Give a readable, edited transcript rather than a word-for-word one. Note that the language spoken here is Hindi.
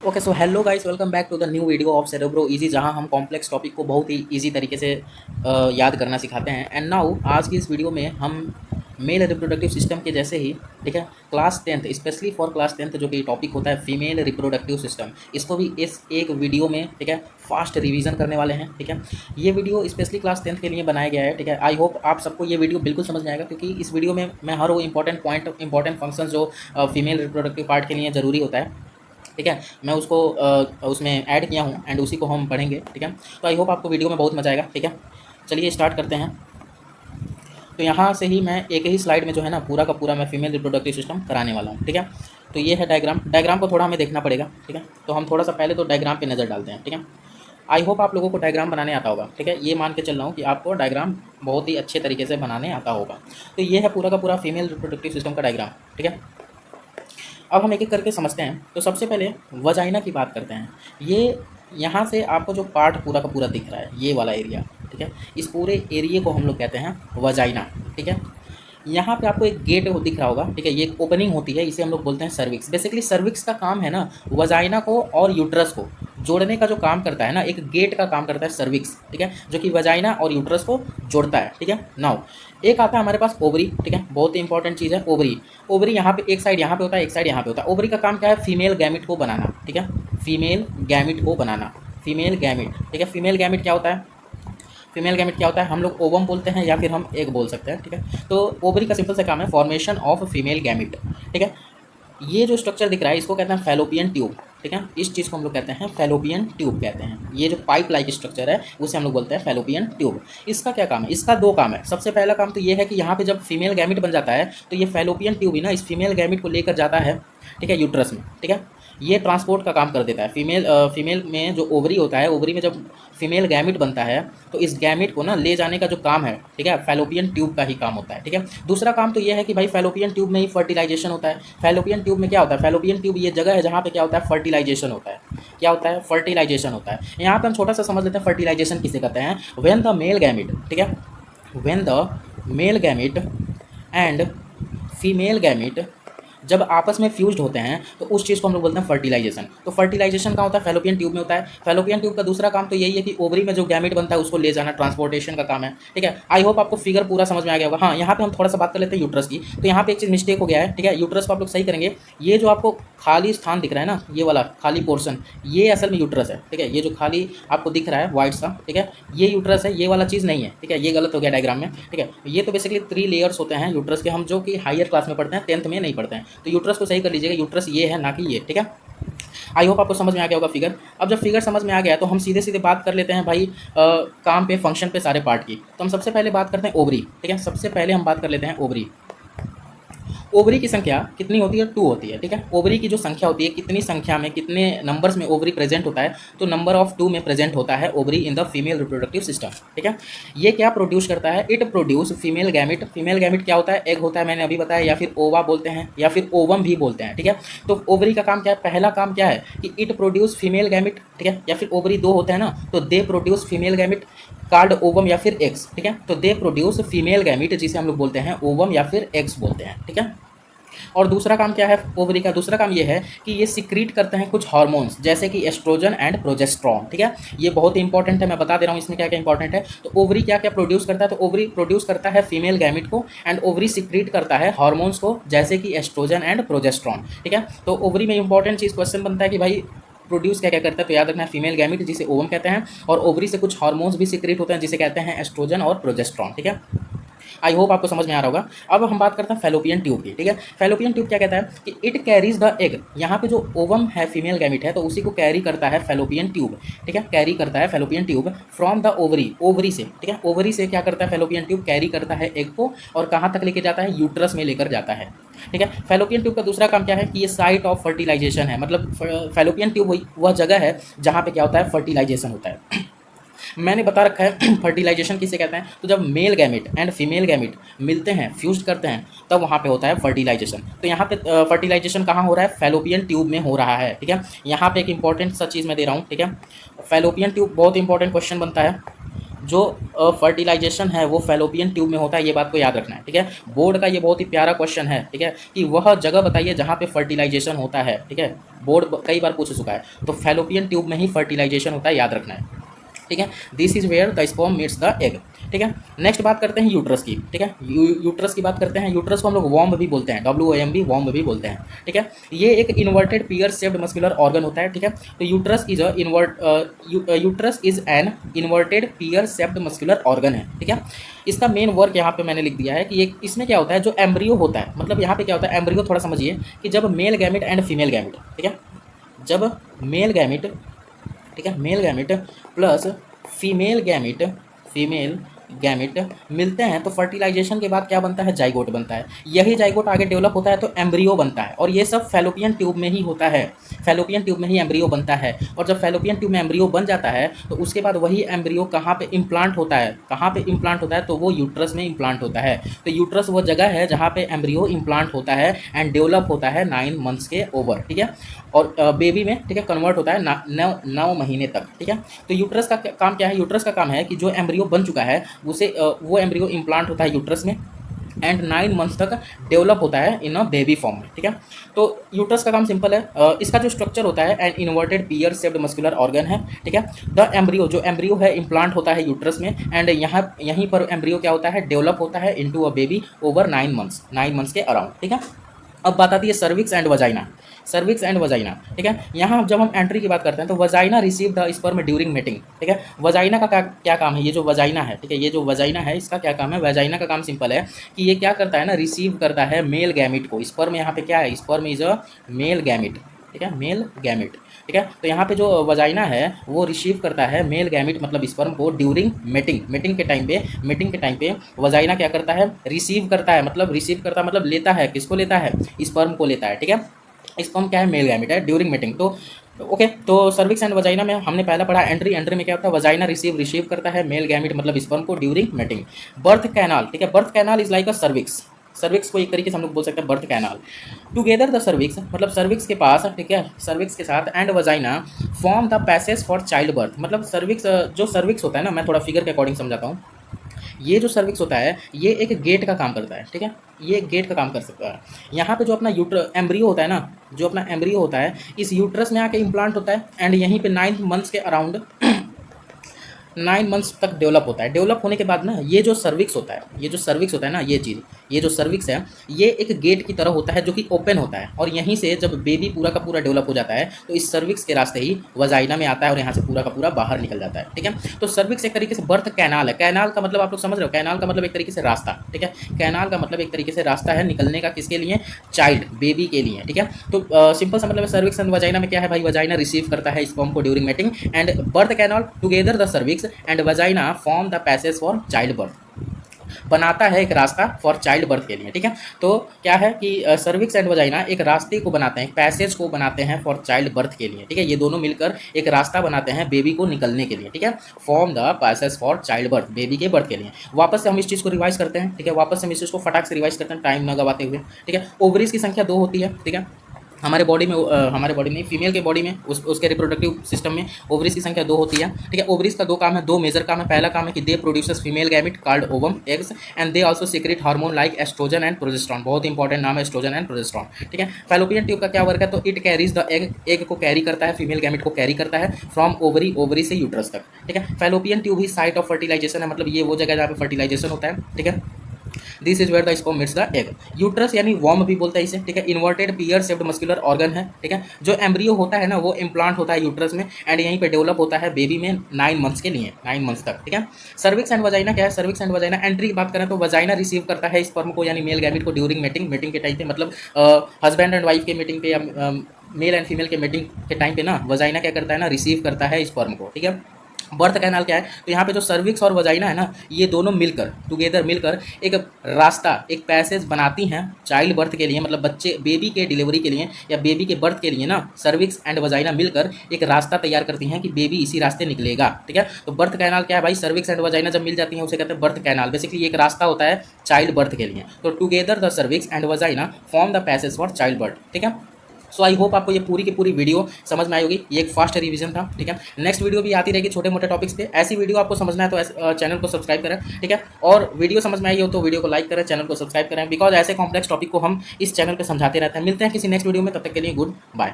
Okay so hello guys, welcome back to the new video of Cerebro Easy, जहां हम कॉम्प्लेक्स टॉपिक को बहुत ही इजी तरीके से याद करना सिखाते हैं। एंड नाउ आज की इस वीडियो में हम मेल रिप्रोडक्टिव सिस्टम के जैसे ही, ठीक है, class 10th specially for class 10th जो कि टॉपिक होता है फीमेल रिप्रोडक्टिव सिस्टम, इसको भी इस एक वीडियो में, ठीक है, फास्ट रिवीजन करने वाले हैं। ठीक है, ये वीडियो स्पेशली क्लास 10th के लिए बनाया गया है। ठीक है, आई होप आप सबको ये वीडियो बिल्कुल समझ में आएगा, क्योंकि इस वीडियो में मैं हर वो इंपॉर्टेंट पॉइंट, इंपॉर्टेंट फंक्शन जो फीमेल रिप्रोडक्टिव पार्ट के लिए ज़रूरी होता है, ठीक है, मैं उसको उसमें ऐड किया हूँ एंड उसी को हम पढ़ेंगे। ठीक है, तो आई होप आपको वीडियो में बहुत मजा आएगा। ठीक है, चलिए स्टार्ट करते हैं। तो यहाँ से ही मैं एक ही स्लाइड में जो है ना पूरा का पूरा मैं फीमेल रिप्रोडक्टिव सिस्टम कराने वाला हूँ। ठीक है, तो ये है डायग्राम। डायग्राम को थोड़ा हमें देखना पड़ेगा। ठीक है, तो हम थोड़ा सा पहले तो डायग्राम पे नज़र डालते हैं। ठीक है, आई होप आप लोगों को डायग्राम बनाने आता होगा। ठीक है, ये मान के चल रहा हूँ कि आपको डायग्राम बहुत ही अच्छे तरीके से बनाने आता होगा। तो ये है पूरा का पूरा फीमेल रिप्रोडक्टिव सिस्टम का डायग्राम। ठीक है, अब हम एक एक करके समझते हैं। तो सबसे पहले वजाइना की बात करते हैं। ये यहाँ से आपको जो पार्ट पूरा का पूरा दिख रहा है, ये वाला एरिया, ठीक है, इस पूरे एरिया को हम लोग कहते हैं वजाइना। ठीक है, यहाँ पे आपको एक गेट दिख रहा होगा। ठीक है, ये एक ओपनिंग होती है, इसे हम लोग बोलते हैं सर्विक्स। बेसिकली सर्विक्स का काम है ना वजाइना को और यूट्रस को जोड़ने का जो काम करता है ना, एक गेट का काम करता है सर्विक्स। ठीक है, जो कि वजाइना और यूट्रस को जोड़ता है। ठीक है, नाउ एक आता है हमारे पास ओवरी। ठीक है, बहुत ही इंपॉर्टेंट चीज़ है ओवरी। ओवरी यहाँ पे एक साइड यहाँ पे होता है, एक साइड यहाँ पे होता है। ओवरी का काम क्या है? फीमेल गैमिट को बनाना। ठीक है, फीमेल गैमिट को बनाना, फीमेल गैमिट। ठीक है, फीमेल गैमिट क्या होता है? फीमेल गैमेट क्या होता है? हम लोग ओवम बोलते हैं या फिर हम एग बोल सकते हैं। ठीक है, तो ओवरी का सिंपल सा काम है फॉर्मेशन ऑफ फीमेल गैमेट। ठीक है, ये जो स्ट्रक्चर दिख रहा है इसको कहते हैं फैलोपियन ट्यूब। ठीक है, इस चीज़ को हम लोग कहते हैं फैलोपियन ट्यूब कहते हैं। ये जो पाइप लाइक स्ट्रक्चर है उसे हम लोग बोलते हैं फैलोपियन ट्यूब। इसका क्या काम है? इसका दो काम है। सबसे पहला काम तो ये है कि यहाँ पे जब फीमेल गैमिट बन जाता है तो ये फैलोपियन ट्यूब ही ना इस फीमेल गैमिट को लेकर जाता है, ठीक है, यूट्रस में। ठीक है, ये ट्रांसपोर्ट का काम कर देता है। फीमेल में जो ओवरी होता है, ओवरी में जब फीमेल गैमिट बनता है तो इस गैमिट को ना ले जाने का जो काम है, ठीक है, फैलोपियन ट्यूब का ही काम होता है। ठीक है, दूसरा काम तो ये है कि भाई फैलोपियन ट्यूब में ही फर्टिलाइजेशन होता है। फैलोपियन ट्यूब में क्या होता है? फैलोपियन ट्यूब ये जगह है जहाँ पे क्या होता है? फर्टिलाइजेशन होता है। क्या होता है? फर्टिलाइजेशन होता है। यहाँ पे हम छोटा सा समझ लेते हैं फर्टिलाइजेशन किसे कहते हैं। व्हेन द मेल गैमिट, ठीक है, when the male gamete and female gamete जब आपस में फ्यूज्ड होते हैं तो उस चीज़ को हम लोग बोलते हैं फर्टिलाइजेशन। तो फर्टिलाइजेशन कहाँ होता है? फैलोपियन ट्यूब में होता है। फैलोपियन ट्यूब का दूसरा काम तो यही है कि ओवरी में जो गैमेट बनता है उसको ले जाना, ट्रांसपोर्टेशन का काम है। ठीक है, आई होप आपको फिगर पूरा समझ में आ गया होगा। हाँ, यहाँ पे हम थोड़ा सा बात कर लेते हैं यूट्रस की। तो यहाँ पे एक चीज़ मिस्टेक हो गया है। ठीक है, यूट्रस को आप लोग सही करेंगे। ये जो आपको खाली स्थान दिख रहा है ना, ये वाला खाली पोर्शन, ये असल में यूट्रस है। ठीक है, ये जो खाली आपको दिख रहा है वाइट सा, ठीक है, ये यूट्रस है, ये वाला चीज़ नहीं है। ठीक है, ये गलत हो गया डायग्राम में। ठीक है, ये तो बेसिकली 3 लेयर्स होते हैं यूट्रस के, हम जो कि हायर क्लास में पढ़ते हैं, 10th में नहीं पढ़ते हैं। तो यूट्रस को सही कर लीजिएगा, यूट्रस ये है ना कि ये। ठीक है, आई होप आपको समझ में आ गया होगा फिगर। अब जब फिगर समझ में आ गया तो हम सीधे सीधे बात कर लेते हैं भाई काम पे, फंक्शन पे, सारे पार्ट की। तो हम सबसे पहले बात करते हैं ओवरी। ठीक है, सबसे पहले हम बात कर लेते हैं ओवरी। ओवरी की संख्या कितनी होती है? 2 होती है। ठीक है, ओवरी की जो संख्या होती है, कितनी संख्या में, कितने नंबर्स में ओवरी प्रेजेंट होता है, तो नंबर ऑफ 2 में प्रेजेंट होता है ovary in the female reproductive system. ठीक है, ये क्या प्रोड्यूस करता है? It produce female gamete. Female gamete क्या होता है? एग होता है, मैंने अभी बताया, या फिर ओवा बोलते हैं या फिर ओवम भी बोलते हैं। ठीक है, तो ओवरी का काम क्या है? पहला काम क्या है कि इट प्रोड्यूस फीमेल गैमिट। ठीक है, या फिर ओवरी 2 होते हैं ना, तो they produce female gamete card ovum या फिर एग्स। ठीक है, तो दे प्रोड्यूस फीमेल गैमिट, जिसे हम लोग बोलते हैं ओवम या फिर एग्स बोलते हैं। ठीक है, और दूसरा काम क्या है ओवरी का? दूसरा काम ये है कि ये सिक्रीट करते हैं कुछ हार्मोन्स, जैसे कि एस्ट्रोजन एंड प्रोजेस्ट्रॉन। ठीक है, ये बहुत ही इंपॉर्टेंट है, मैं बता दे रहा हूँ इसमें क्या क्या इंपॉर्टेंट है। तो ओवरी क्या क्या प्रोड्यूस करता है? तो ओवरी प्रोड्यूस करता है फीमेल गैमिट को, एंड ओवरी सिक्रीट करता है हार्मोन्स को, जैसे कि एस्ट्रोजन एंड प्रोजेस्ट्रॉन। ठीक है, तो ओवरी में इंपॉर्टेंट चीज़ क्वेश्चन बनता है कि भाई प्रोड्यूस क्या क्या करता है, तो याद रखना है फीमेल गैमिट, जिसे ओवम कहते हैं, और ओवरी से कुछ हार्मोन्स भी सिक्रीट होते हैं, जिसे कहते हैं एस्ट्रोजन और प्रोजेस्ट्रॉन। ठीक है, आई होप आपको समझ में आ रहा होगा। अब हम बात करते हैं फैलोपियन ट्यूब की। ठीक है, फैलोपियन ट्यूब क्या कहता है कि इट कैरीज द एग। यहाँ पे जो ओवम है, फीमेल गैमिट है, तो उसी को कैरी करता है फैलोपियन ट्यूब। ठीक है, कैरी करता है fallopian tube from the ovary, ovary से। ठीक है, ओवरी से क्या करता है फैलोपियन ट्यूब? कैरी करता है एग को, और कहाँ तक लेके जाता है? यूट्रस में लेकर जाता है। ठीक है, फैलोपियन ट्यूब का दूसरा काम क्या है कि ये साइट ऑफ फर्टिलाइजेशन है। मतलब फैलोपियन ट्यूब वह जगह है जहाँ पे क्या होता है? फर्टिलाइजेशन होता है। मैंने बता रखा है फर्टिलाइजेशन किसे कहते हैं। तो जब male gamete and female gamete मिलते हैं, फ्यूज करते हैं, तब वहाँ पे होता है फर्टिलाइजेशन। तो यहाँ पे फर्टिलाइजेशन कहाँ हो रहा है? फैलोपियन ट्यूब में हो रहा है। ठीक है, यहाँ पे एक इंपॉर्टेंट सा चीज़ मैं दे रहा हूँ। ठीक है, फैलोपियन ट्यूब बहुत इंपॉर्टेंट क्वेश्चन बनता है। जो फर्टिलाइजेशन है वो फैलोपियन ट्यूब में होता है, ये बात को याद रखना है, ठीक है। बोर्ड का ये बहुत ही प्यारा क्वेश्चन है, ठीक है, कि वह जगह बताइए जहाँ पे फर्टिलाइजेशन होता है, ठीक है। बोर्ड कई बार पूछ चुका है, तो फैलोपियन ट्यूब में ही फर्टिलाइजेशन होता है, याद रखना है, ठीक है। This is where the sperm meets the egg, ठीक है। नेक्स्ट बात करते हैं यूट्रस की, ठीक है। यूट्रस की बात करते हैं। यूट्रस को हम लोग वॉम्ब भी बोलते हैं, WOMB, वॉम्ब भी बोलते हैं, ठीक है। ये एक inverted pear shaped muscular organ होता है, ठीक है। तो uterus is uterus is an inverted pear shaped muscular organ है, ठीक है। इसका मेन वर्क यहाँ पे मैंने लिख दिया है कि एक इसमें क्या होता है, जो एम्ब्रियो होता है, मतलब यहाँ पे क्या होता है, एम्ब्रियो थोड़ा समझिए कि जब male gamete and female gamete, ठीक है, जब मेल गैमिट, ठीक है, male gamete plus female gamete मिलते हैं तो फर्टिलाइजेशन के बाद क्या बनता है, जाइगोट बनता है। यही जाइगोट आगे डेवलप होता है तो एम्ब्रियो बनता है, और ये सब फैलोपियन ट्यूब में ही होता है। फैलोपियन ट्यूब में ही एम्ब्रियो बनता है, और जब फैलोपियन ट्यूब में एम्ब्रियो बन जाता है तो उसके बाद वही एम्ब्रियो कहाँ पे इम्प्लांट होता है, कहाँ पे इम्प्लांट होता है, तो वो यूट्रस में इम्प्लांट होता है। तो यूट्रस वो जगह है जहाँ पे एम्ब्रियो इम्प्लांट होता है एंड डेवलप होता है 9 मंथ्स के ओवर, ठीक है। और बेबी में, ठीक है, कन्वर्ट होता है 9 महीने तक, ठीक है। तो यूट्रस का काम क्या है, यूट्रस का काम है कि जो एम्ब्रियो बन चुका है उसे वो एम्ब्रियो इम्प्लांट होता है यूट्रस में एंड 9 मंथ्स तक डेवलप होता है इन अ बेबी फॉर्म में, ठीक है। तो यूट्रस का काम सिंपल है, इसका जो स्ट्रक्चर होता है an inverted pear shaped muscular organ है, ठीक है। द एम्ब्रियो, जो एम्ब्रियो है इम्प्लांट होता है यूट्रस में एंड यहीं पर एम्ब्रियो क्या होता है, डेवलप होता है into a baby over 9 months के अराउंड, ठीक है। अब बात आती है cervix and vagina, cervix and vagina, ठीक है। यहाँ जब हम एंट्री की बात करते हैं तो vagina receive the sperm during mating, ठीक है। वजाइना का क्या काम है, ये जो वजाइना है, ठीक है, ये जो वजाइना है इसका क्या काम है, वजाइना का काम सिंपल है कि ये क्या करता है ना, रिसीव करता है मेल गैमिट को। स्पर्म यहाँ पे क्या है, sperm is a male gamete, ठीक है, मेल गैमिट, ठीक है। तो यहाँ पे जो वजाइना है वो रिसीव करता है मेल गैमिट मतलब स्पर्म को ड्यूरिंग मेटिंग, मेटिंग के टाइम पे वजाइना क्या करता है, रिसीव करता है, मतलब लेता है, किसको लेता है, स्पर्म को लेता है, ठीक है। स्पर्म क्या है, मेल गैमिट है ड्यूरिंग मेटिंग। तो ओके, तो सर्विक्स एंड वजाइना में हमने पहला पढ़ा एंट्री में क्या होता है, वजाइना रिसीव करता है मेल गैमिट मतलब स्पर्म को ड्यूरिंग मेटिंग। बर्थ कैनाल, ठीक है, birth canal is like a cervix, cervix को एक तरीके से हम लोग बोल सकते हैं birth canal. Together the cervix, मतलब सर्विक्स के पास, ठीक है, सर्विक्स के साथ and vagina form the passage for child birth. मतलब सर्विक्स, जो सर्विक्स होता है ना, मैं थोड़ा फिगर के अकॉर्डिंग समझाता हूँ। ये जो सर्विक्स होता है ये एक गेट का काम करता है, ठीक है, ये एक गेट का काम कर सकता है। यहाँ पे जो अपना एम्ब्रियो होता है ना, जो अपना एम्ब्रियो होता है इस यूट्रस में आके इम्प्लांट होता है एंड यहीं पे 9 मंथ्स के अराउंड 9 मंथ्स तक डेवलप होता है। डेवलप होने के बाद ना ये जो सर्विक्स होता है, ये जो सर्विक्स होता है ना, ये चीज़, ये जो सर्विक्स है ये एक गेट की तरह होता है जो कि ओपन होता है, और यहीं से जब बेबी पूरा का पूरा डेवलप हो जाता है तो इस सर्विक्स के रास्ते ही वजाइना में आता है और यहाँ से पूरा का पूरा बाहर निकल जाता है, ठीक है। तो सर्विक्स एक तरीके से बर्थ कैनाल है। कैनाल का मतलब आप लोग समझ रहे हो, कैनाल का मतलब एक तरीके से रास्ता, ठीक है। कैनाल का मतलब एक तरीके से रास्ता है निकलने का, किसके लिए, चाइल्ड, बेबी के लिए, ठीक है। तो सिंपल सा मतलब सर्विक्स एंड वजाइना में क्या है भाई, वजाइना रिसीव करता है स्पर्म को during mating and birth canal together the cervix and vagina form the passage for child birth, बनाता है एक रास्ता फॉर चाइल्ड बर्थ के लिए, ठीक है। तो क्या है कि सर्विक्स एंड वजाइना एक रास्ते को बनाते हैं, एक पैसेज को बनाते हैं फॉर चाइल्ड बर्थ के लिए, ठीक है। ये दोनों मिलकर एक रास्ता बनाते हैं बेबी को निकलने के लिए, ठीक है। Form the passage for child birth, baby के बर्थ के लिए। वापस से हम इस चीज़ को रिवाइज करते हैं, ठीक है, वापस से हम इस चीज़ को फटाक से रिवाइज करते हैं टाइम न गवाते हुए, ठीक है। ओवरीज की संख्या 2 होती है, ठीक है, हमारे बॉडी में फीमेल के बॉडी में उसके रिप्रोडक्टिव सिस्टम में ओवरीज की संख्या 2 होती है, ठीक है। ओवरीज का 2 काम है, 2 मेजर काम है। पहला काम है कि they produces female gamete called ovum eggs and they also secrete hormone like estrogen and progesterone, बहुत इंपॉर्टेंट नाम है एस्ट्रोजन एंड प्रोजेस्टेरॉन, ठीक है। फैलोपियन ट्यूब का क्या वर्क है, तो इट कैरीज द एग को कैरी करता है, फीमेल गैमिट को कैरी करता है फ्रॉम ओवरी से यूट्रस तक, ठीक है। फैलोपियन ट्यूब ही साइट ऑफ फर्टिलाइजेशन है, मतलब ये वो जगह जहाँ पे फर्टिलाइजेशन होता है, ठीक है। This is where the sperm meets the egg. Uterus यानी वॉर्म भी बोलते हैं इसे, ठीक है, inverted pear shaped muscular organ है, ठीक है। जो एम्ब्रियो होता है ना वो इम्प्लांट होता है यूट्रस में एंड यहीं पे डेवलप होता है बेबी में 9 मंथ्स के लिए, 9 मंथ्स तक, ठीक है। सर्विक्स एंड वजाइना क्या है, सर्विक्स एंड वजाइना एंट्री की बात करें तो वजाइना रिसीव करता है स्पर्म को यानी मेल गैमिट को ड्यूरिंग मेटिंग के टाइम पे, मतलब हस्बैंड एंड वाइफ के मीटिंग पे या मेल एंड फीमेल के मीटिंग के टाइम पे ना वजाइना क्या करता है ना, रिसीव करता है स्पर्म को, ठीक है। बर्थ कैनाल क्या है, तो यहाँ पे जो सर्विक्स और वजाइना है ना ये दोनों मिलकर एक रास्ता, एक पैसेज बनाती हैं चाइल्ड बर्थ के लिए, मतलब बच्चे बेबी के डिलीवरी के लिए या बेबी के बर्थ के लिए ना सर्विक्स एंड वजाइना मिलकर एक रास्ता तैयार करती हैं कि बेबी इसी रास्ते निकलेगा, ठीक है। तो बर्थ कैनाल क्या है भाई, सर्विक्स एंड वजाइना जब मिल जाती हैं उसे कहते हैं बर्थ कैनाल। बेसिकली एक रास्ता होता है चाइल्ड बर्थ के लिए। तो together the cervix and vagina form the passage for child birth, ठीक है। सो आई होप आपको ये पूरी की पूरी वीडियो समझ में आई होगी। ये एक फास्ट रिवीजन था, ठीक है। नेक्स्ट वीडियो भी आती रहेगी छोटे मोटे टॉपिक्स पे। ऐसी वीडियो आपको समझना है तो चैनल को सब्सक्राइब करें, ठीक है। और वीडियो समझ में आई हो तो वीडियो को लाइक करें, चैनल को सब्सक्राइब करें, बिकॉज ऐसे कॉम्प्लेक्स टॉपिक को हम इस चैनल पर समझाते रहते हैं। मिलते हैं किसी नेक्स्ट वीडियो में, तब तक के लिए गुड बाय।